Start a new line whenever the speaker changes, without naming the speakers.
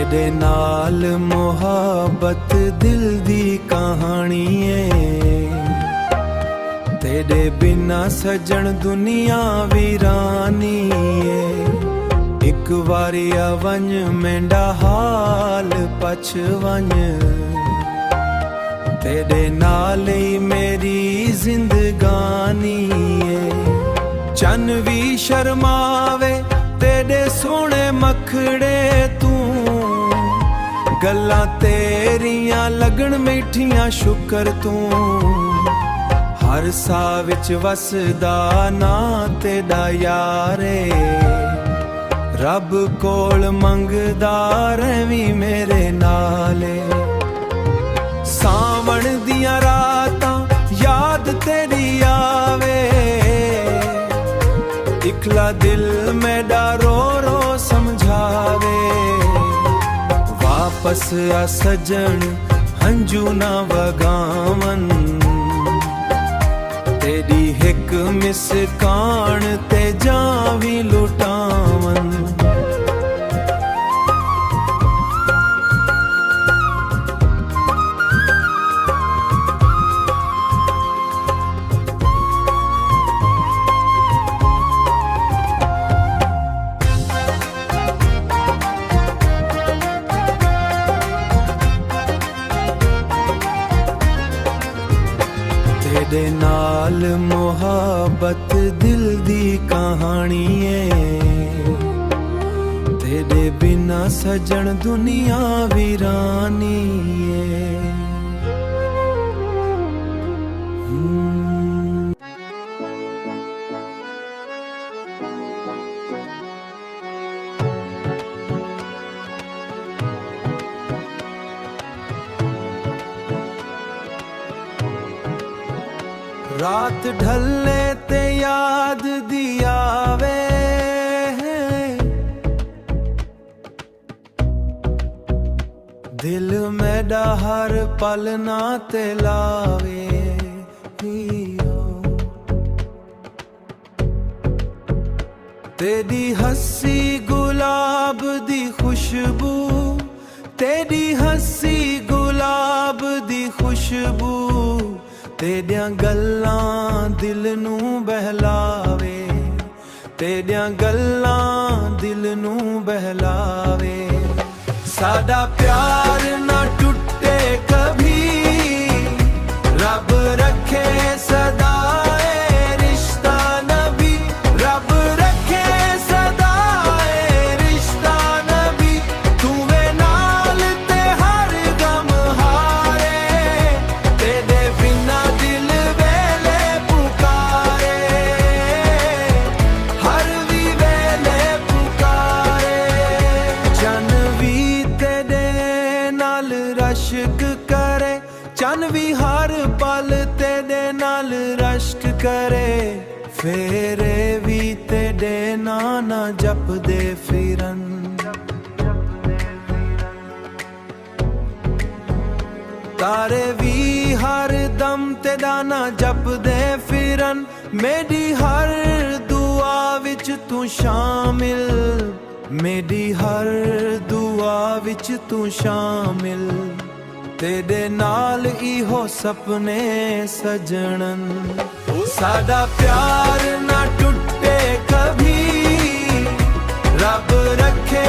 तेरे नाल मुहब्बत दिल दी कहानी है, तेरे बिना सजन दुनिया वीरानी है। एक वारी अवंज मेंढा हाल पछवंज, तेरे नाल ही मेरी जिंदगानी है। चन भी शर्मावे तेरे सोने मखड़े तू, गल्लां तेरियां लगन मीठियां शुकर तू। हर सा विच वसदा ना तेरा यारे, रब कोल मंगदा रवी मेरे नाले। सावण दियां रातां याद तेरी आवे, इकला दिल मेरा रो रो समझावे। वापस आ सजन हंजू ना वगावन, तेरी हिक मिसकान ते जावी लुटावन। तेरे नाल मुहब्बत दिल दी कहानी है, तेरे बिना सजन दुनिया वीरानी है। रात ढले ते याद दियावे, दिल मेरा हर पल ना ते लावे। तेरी हंसी गुलाब दी खुशबू, तेरी हंसी गुलाब दी खुशबू। तेरियां गल्लां दिल नू बहलावे, तेरियां गल्लां दिल नू बहलावे। साडा प्यार ना टूटे कभी, रब रखे सदा ए रिश्ता नबी। रब रखे सदा ए रिश्ता नबी, तू वे नाल ते हर गम हारे। तेरे बिना दिल वेले पुकारे, हर भी वेले पुकारे। चन भी तेरे नाल रश्क करे, चन भी हर पल तेरे नाल रश्क करे। फेरे भी तेरे नाना जपदे फिरन, तारे भी हर दम तेरा ना जपदे फिरन। मेरी हर दुआ विच तू शामिल, मेरी हर दुआ विच तू शामिल। तेरे नाल इहो सपने सजनन, साडा प्यार ना टूटे कभी, रब रखे